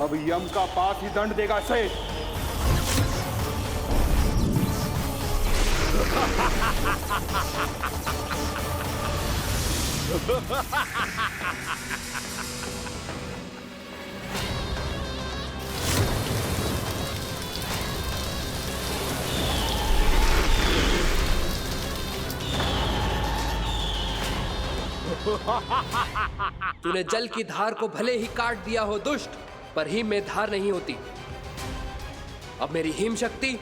अब यम का पास ही दंड देगा इसे। तूने जल की धार को भले ही काट दिया हो दुष्ट, पर हिम में धार नहीं होती। अब मेरी हिम शक्ति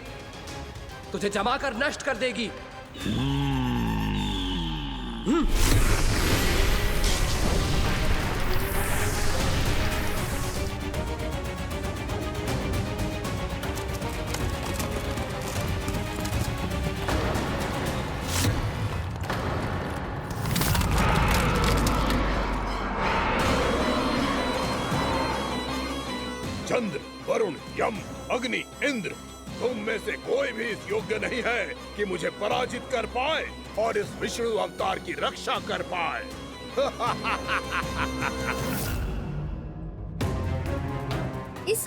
तुझे जमा कर नष्ट कर देगी। चंद्र, वरुण, यम, अग्नि, इंद्र, तुम में से कोई भी इस योग्य नहीं है कि मुझे पराजित कर पाए और इस विष्णु अवतार की रक्षा कर पाए। इस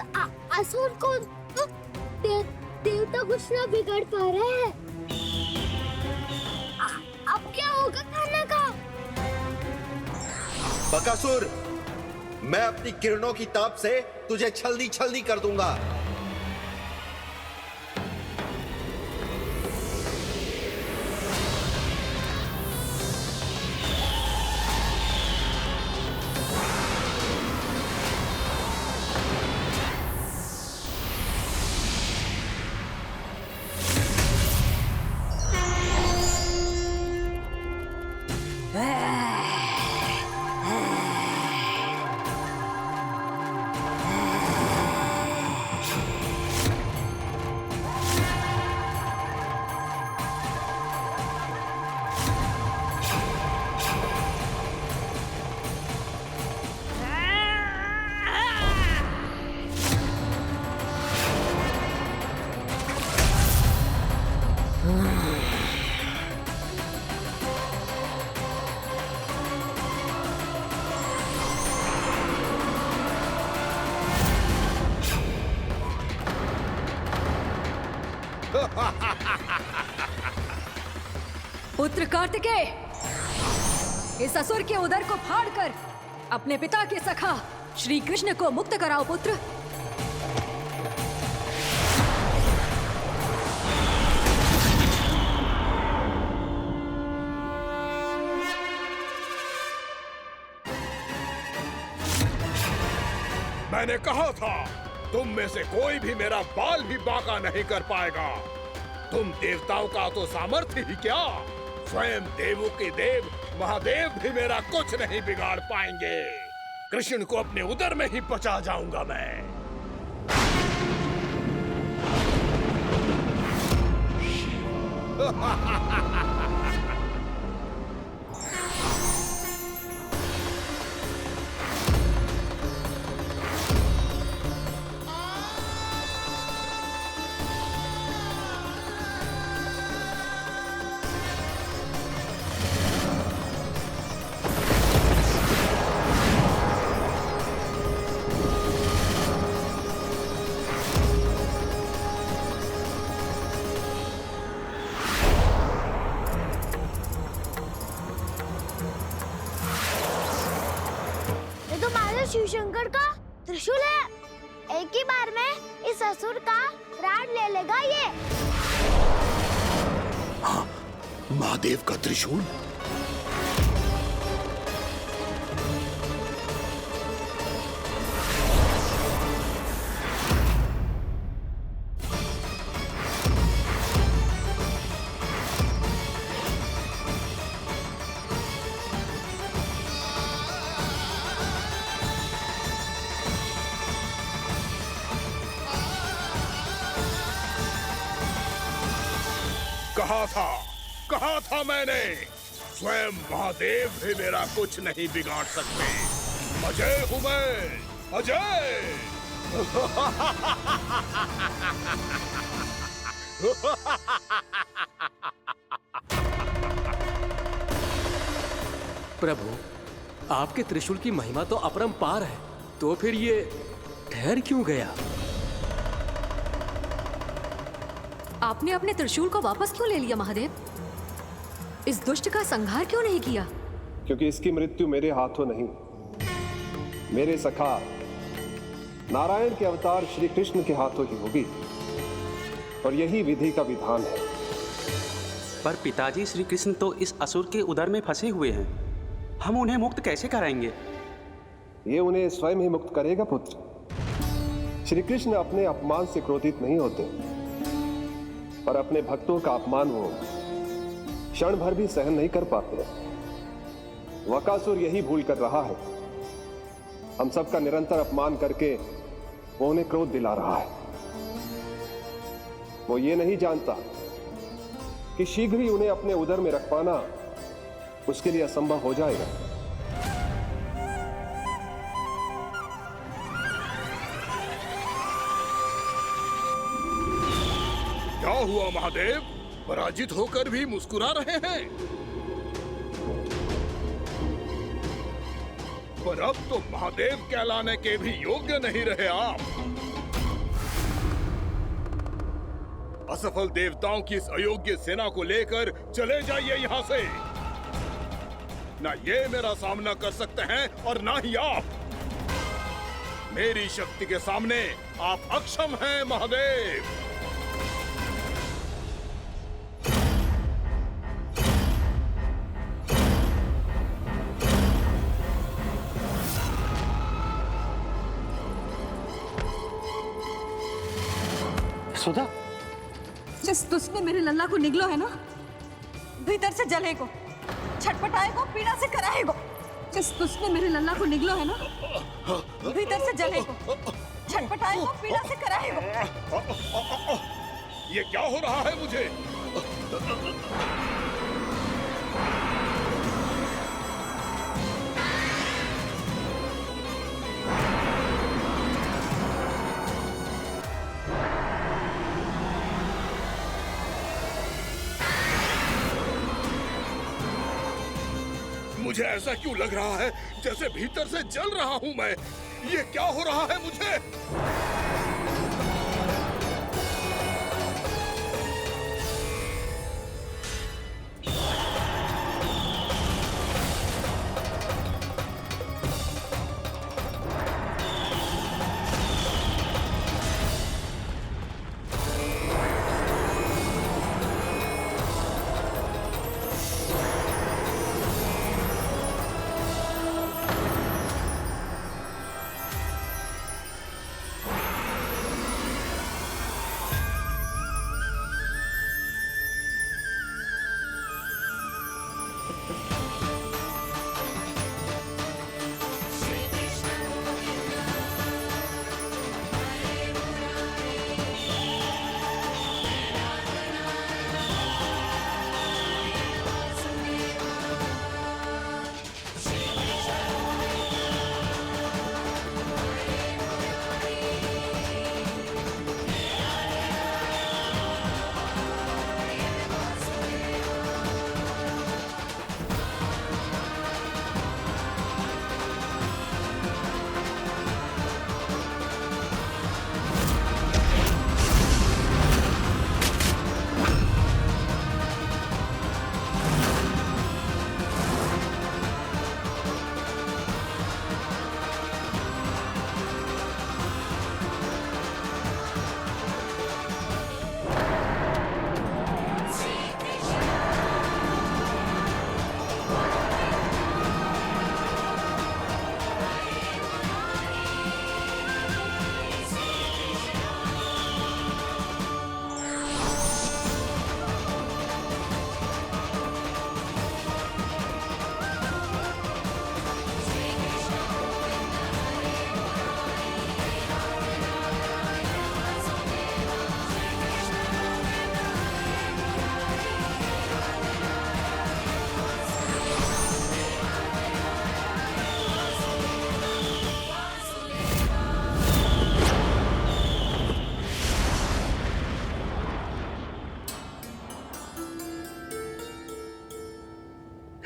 असुर को देवता कुछ ना बिगाड़ पा रहे हैं। अब क्या होगा खाना का? बकासुर, मैं अपनी किरणों की ताप से तुझे छलनी छलनी कर दूंगा। पुत्र कार्तिकेय, इस असुर के उदर को फाड़कर अपने पिता के सखा श्री कृष्ण को मुक्त कराओ पुत्र। मैंने कहा था, तुम में से कोई भी मेरा बाल भी बांका नहीं कर पाएगा। तुम देवताओं का तो सामर्थ्य ही क्या, स्वयं देवों के देव महादेव भी मेरा कुछ नहीं बिगाड़ पाएंगे। कृष्ण को अपने उदर में ही पचा जाऊंगा मैं। शिव शंकर का त्रिशूल है। एक ही बार में इस असुर का प्राण ले लेगा ये। हाँ, महादेव का त्रिशूल। कहा था मैंने, स्वयं महादेव भी मेरा कुछ नहीं बिगाड़ सकते। अजय हूं मैं, अजय। प्रभु, आपके त्रिशूल की महिमा तो अपरंपार है, तो फिर ये ठहर क्यों गया? आपने अपने त्रिशूल को वापस क्यों ले लिया महादेव? इस दुष्ट का संहार क्यों नहीं किया? क्योंकि इसकी मृत्यु मेरे हाथों नहीं, मेरे सखा नारायण के अवतार श्री कृष्ण के हाथों ही होगी, और यही विधि का विधान है। पर पिताजी, श्री कृष्ण तो इस असुर के उदर में फंसे हुए हैं, हम उन्हें मुक्त कैसे कराएंगे? ये उन्हें स्वयं ही मुक्त करेगा पुत्र। श्री कृष्ण अपने अपमान से क्रोधित नहीं होते, पर अपने भक्तों का अपमान वो क्षण भर भी सहन नहीं कर पाते। वकासुर यही भूल कर रहा है, हम सबका निरंतर अपमान करके वो उन्हें क्रोध दिला रहा है। वो ये नहीं जानता कि शीघ्र ही उन्हें अपने उदर में रख पाना उसके लिए असंभव हो जाएगा। क्या हुआ महादेव? पराजित होकर भी मुस्कुरा रहे हैं। पर अब तो महादेव कहलाने के भी योग्य नहीं रहे आप। असफल देवताओं की इस अयोग्य सेना को लेकर चले जाइए यहाँ से। ना ये मेरा सामना कर सकते हैं और ना ही आप। मेरी शक्ति के सामने आप अक्षम हैं महादेव। सुधा, जिस दुष्ट ने मेरे लल्ला को निगलो है ना, भीतर से जलेगो, छटपटाएगो, पीड़ा से कराएगो। जिस दुष्ट ने मेरे लल्ला को निगलो है ना, भीतर से जलेगो, छटपटाएगो, पीड़ा से कराएगो। ये क्या हो रहा है मुझे? मुझे ऐसा क्यों लग रहा है जैसे भीतर से जल रहा हूं मैं? ये क्या हो रहा है मुझे?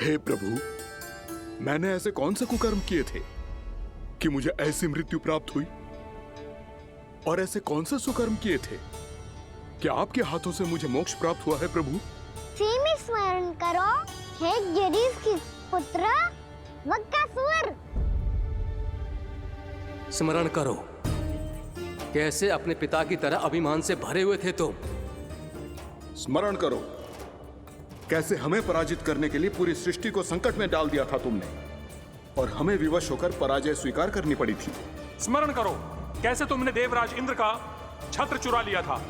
हे प्रभु, मैंने ऐसे कौन से कुकर्म किए थे कि मुझे ऐसी मृत्यु प्राप्त हुई? और ऐसे कौन से सुकर्म किए थे? क्या आपके हाथों से मुझे मोक्ष प्राप्त हुआ है प्रभु? में स्मरण करो, हे जरीस की पुत्र वक्कासुर। स्मरण करो, कैसे अपने पिता की तरह अभिमान से भरे हुए थे तुम। स्मरण करो, कैसे हमें पराजित करने के लिए पूरी सृष्टि को संकट में डाल दिया था तुमने, और हमें विवश होकर पराजय स्वीकार करनी पड़ी थी। स्मरण करो, कैसे तुमने देवराज इंद्र का छत्र चुरा लिया था।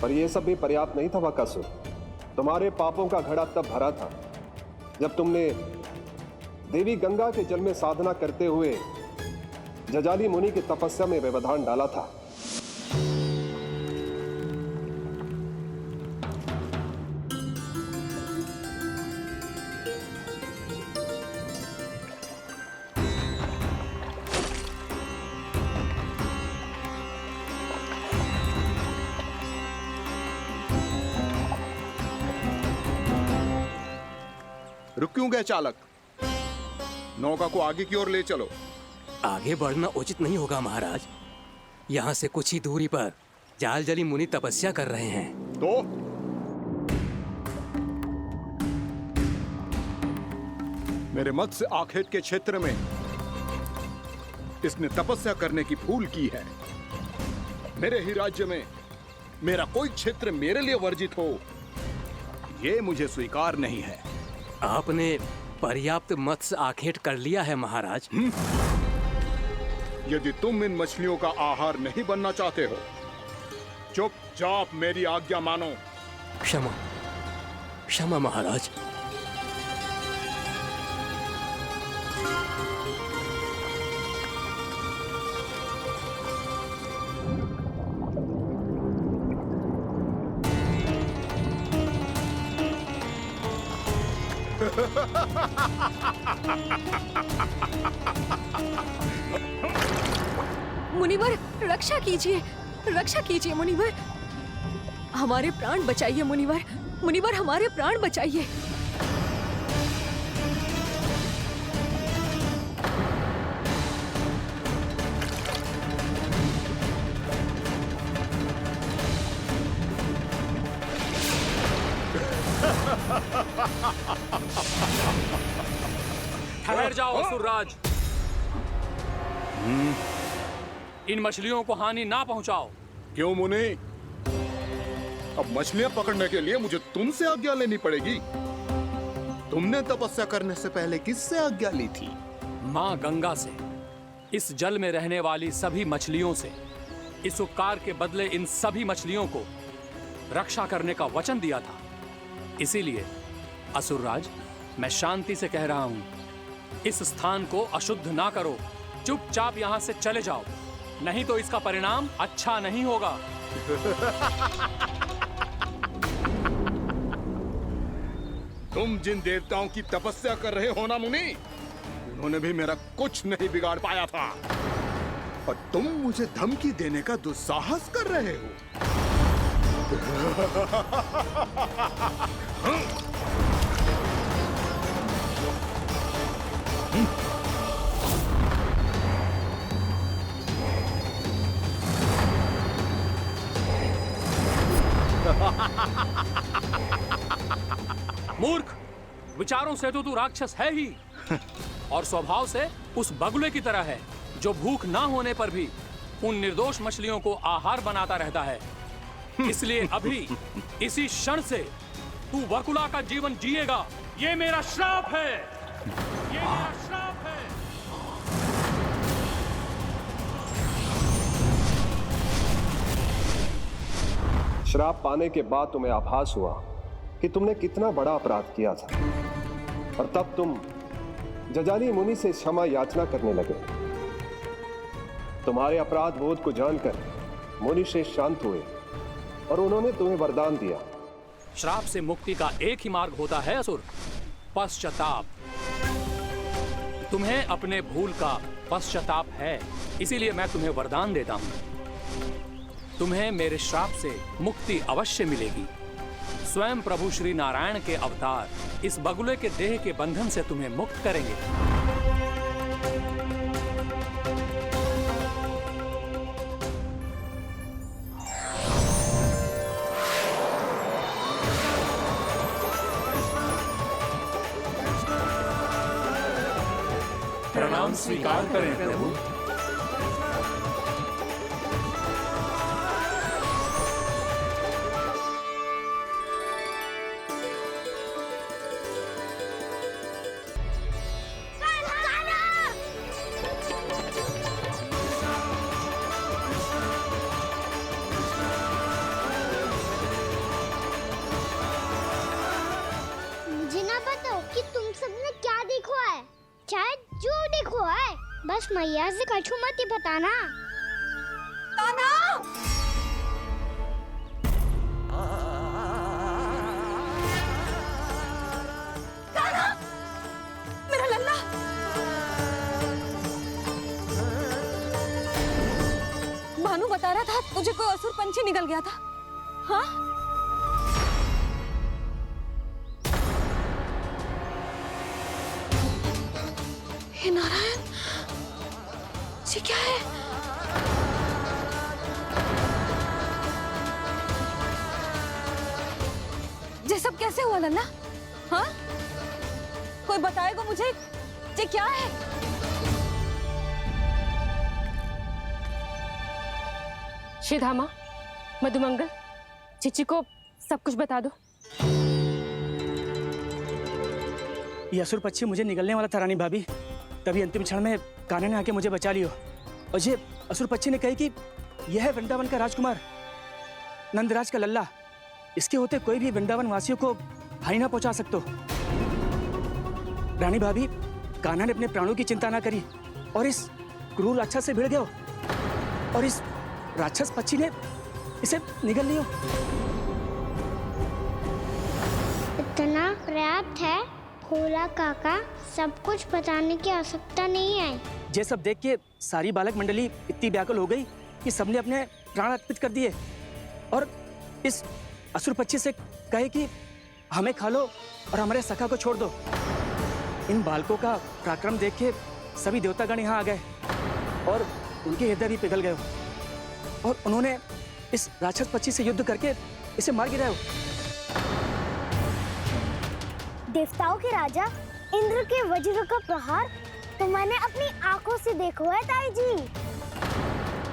पर यह सब भी पर्याप्त नहीं था वक्कासुर। तुम्हारे पापों का घड़ा तब भरा था जब तुमने देवी गंगा के जल में साधना करते हुए जजाली मुनि की तपस्या में व्यवधान डाला था। रुक क्यों गए चालक? नौका को आगे की ओर ले चलो। आगे बढ़ना उचित नहीं होगा महाराज। यहाँ से कुछ ही दूरी पर जालजली मुनि तपस्या कर रहे हैं। तो मेरे मत्स्य आखेट के क्षेत्र में इसने तपस्या करने की भूल की है। मेरे ही राज्य में मेरा कोई क्षेत्र मेरे लिए वर्जित हो, यह मुझे स्वीकार नहीं है। आपने पर्याप्त मत्स्य आखेट कर लिया है महाराज। यदि तुम इन मछलियों का आहार नहीं बनना चाहते हो, चुपचाप मेरी आज्ञा मानो। क्षमा, क्षमा महाराज। मुनिवर, रक्षा कीजिए, रक्षा कीजिए मुनिवर। हमारे प्राण बचाइए मुनिवर, मुनिवर हमारे प्राण बचाइए। ठहर जाओ असुरराज। इन मछलियों को हानि ना पहुंचाओ। क्यों मुनि? अब मछलियां पकड़ने के लिए मुझे तुमसे आज्ञा लेनी पड़ेगी। तुमने तपस्या करने से पहले किससे आज्ञा ली थी? माँ गंगा से, इस जल में रहने वाली सभी मछलियों से। इस उपकार के बदले इन सभी मछलियों को रक्षा करने का वचन दिया था। इसीलिए असुरराज, मैं शांति से कह रहा हूं, इस स्थान को अशुद्ध ना करो। चुपचाप यहां से चले जाओ, नहीं तो इसका परिणाम अच्छा नहीं होगा। तुम जिन देवताओं की तपस्या कर रहे हो ना मुनि, उन्होंने भी मेरा कुछ नहीं बिगाड़ पाया था, और तुम मुझे धमकी देने का दुस्साहस कर रहे हो। मूर्ख, विचारों से तो तू राक्षस है ही, और स्वभाव से उस बगुले की तरह है जो भूख ना होने पर भी उन निर्दोष मछलियों को आहार बनाता रहता है। इसलिए अभी इसी क्षण से तू वकुला का जीवन जिएगा। ये मेरा श्राप है, ये मेरा श्राप है। श्राप पाने के बाद तुम्हें आभास हुआ कि तुमने कितना बड़ा अपराध किया था, और तब तुम जजाली मुनि से क्षमा याचना करने लगे। तुम्हारे अपराध बोध को जानकर मुनि श्रेष्ठ शांत हुए और उन्होंने तुम्हें वरदान दिया। श्राप से मुक्ति का एक ही मार्ग होता है असुर, पश्चाताप। तुम्हें अपने भूल का पश्चाताप है, इसीलिए मैं तुम्हें वरदान देता हूं। तुम्हें मेरे श्राप से मुक्ति अवश्य मिलेगी। स्वयं प्रभु श्री नारायण के अवतार इस बगुले के देह के बंधन से तुम्हें मुक्त करेंगे। हम स्वीकार करें प्रभु। मुझे ना बताओ कि तुम सबने क्या देखा है, चाहे जो देखो है, बस मैया से कछु मत ही बताना। कान्हा! कान्हा! मेरा लल्ला! भानु बता रहा था तुझे कोई असुर पंछी निकल गया था। हाँ? हे नारायण, ये क्या है? ये सब कैसे हुआ लल्ला? हाँ? कोई बताएगा मुझे ये क्या है? श्रीधामा, मधुमंगल, चिची को सब कुछ बता दो। ये असुर पक्षी मुझे निगलने वाला था रानी भाभी, तभी अंतिम क्षण में कान्हा ने आके मुझे बचा लियो। और ये असुर पक्षी ने कही कि यह है वृंदावन का राजकुमार, नंदराज का लल्ला। इसके होते कोई भी वृंदावन वासियों को हानि ना पहुंचा सकते। रानी भाभी, कान्हा ने अपने प्राणों की चिंता ना करी और इस क्रूर राक्षस से भिड़ गयो और इस राक्षस पक्षी ने इसे निगल लियो। इतना पर्याप्त है भोला काका, सब कुछ बताने की आवश्यकता नहीं है। ये सब देख के सारी बालक मंडली इतनी व्याकुल हो गई कि सबने अपने प्राण अर्पित कर दिए और इस असुर पक्षी से कहे कि हमें खा लो और हमारे सखा को छोड़ दो। इन बालकों का पराक्रम देख के सभी देवतागण यहाँ आ गए और उनके हृदय भी पिघल गए और उन्होंने इस राक्षस पक्षी से युद्ध करके इसे मार गिराया। देवताओं के राजा इंद्र के वज्र का प्रहार तो मैंने अपनी आंखों से देखा है ताई जी।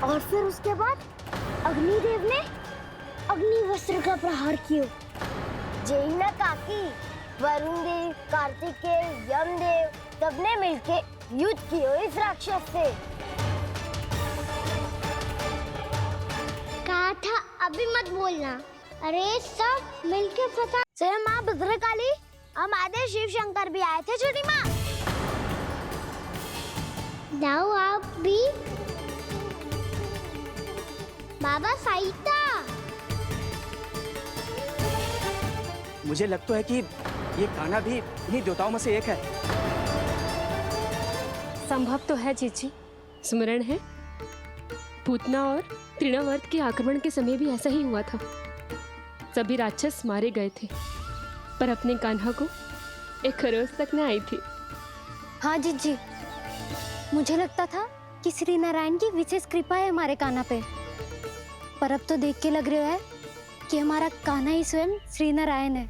और फिर उसके बाद अग्निदेव ने अग्निवस्त्र का प्रहार किया। जय ना काकी, वरुण देव, कार्तिकेय, यमदेव सबने मिलके युद्ध किया इस राक्षस से। कहा था अभी मत बोलना। अरे सब मिलके फंसा। जय माँ भद्रकाली, हमारे शिव शंकर भी आए थे छोटी माँ। जाओ आप भी। बाबा साईता। मुझे लगता है कि ये कान्हा भी इन्हीं देवताओं में से एक है। संभव तो है चीची। स्मरण है, पूतना और तृणावर्त के आक्रमण के समय भी ऐसा ही हुआ था। सभी राक्षस मारे गए थे, पर अपने कान्हा को एक खरोच तक न आई थी। हाँ जीजी, मुझे लगता था कि श्री नारायण की विशेष कृपा है हमारे कान्हा पे, पर अब तो देख के लग रहा है कि हमारा कान्हा ही स्वयं श्री नारायण है।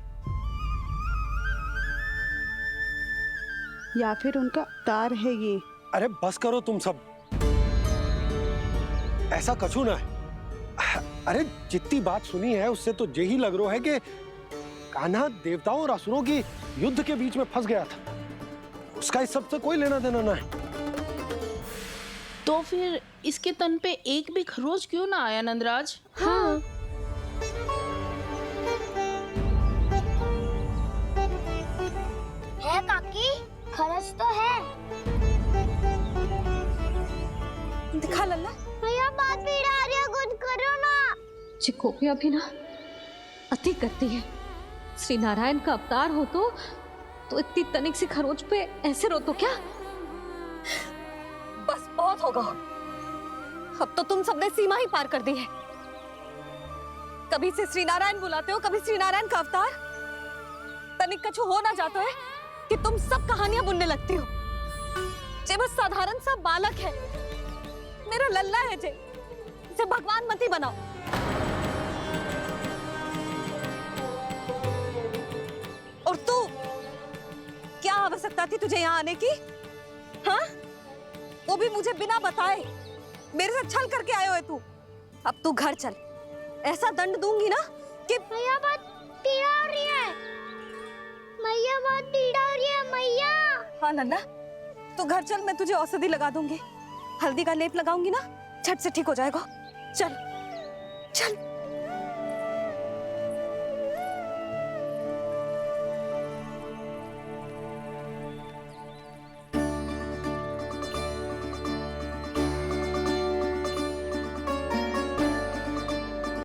या फिर उनका अवतार है ये। अरे बस करो तुम सब, ऐसा कछु ना है। अरे जितनी बात सुनी है उससे तो यही लग रहा है कि कान्हा देवताओं और असुरों की युद्ध के बीच में फंस गया था। उसका इस सब से कोई लेना देना ना है। तो फिर इसके तन पे एक भी खरोच क्यों ना आया नंदराज? हाँ, है काकी, खरच तो है। दिखा लल्ला। भैया बात पीड़ा आ रही है, कुछ करो ना। चिकोपिया भी ना अति करती है। श्री नारायण का अवतार हो तो इतनी तनिक सी खरोच पे ऐसे रो तो क्या? बस बहुत होगा। अब तो तुम सबने सीमा ही पार कर दी है। कभी से श्री नारायण बुलाते हो, कभी श्री नारायण का अवतार। तनिक कछु हो ना जाता है कि तुम सब कहानियां बुनने लगती हो। जे बस साधारण सा बालक है, मेरा लल्ला है जे, इसे भगवान मत ही बनाओ। और तू, क्या आवश्यकता थी तुझे यहाँ आने की? हाँ? वो भी मुझे बिना बताए। मेरे साथ छल करके आए हो तू। अब तू घर चल, ऐसा दंड दूंगी ना कि मैया बहुत पीड़ा हो रही है। मैया बहुत पीड़ा हो रही है मैया। हाँ नन्ना, तू घर चल, मैं तुझे औषधि लगा दूंगी। हल्दी का लेप लगाऊंगी ना, झट से ठीक हो जाएगा। चल चल।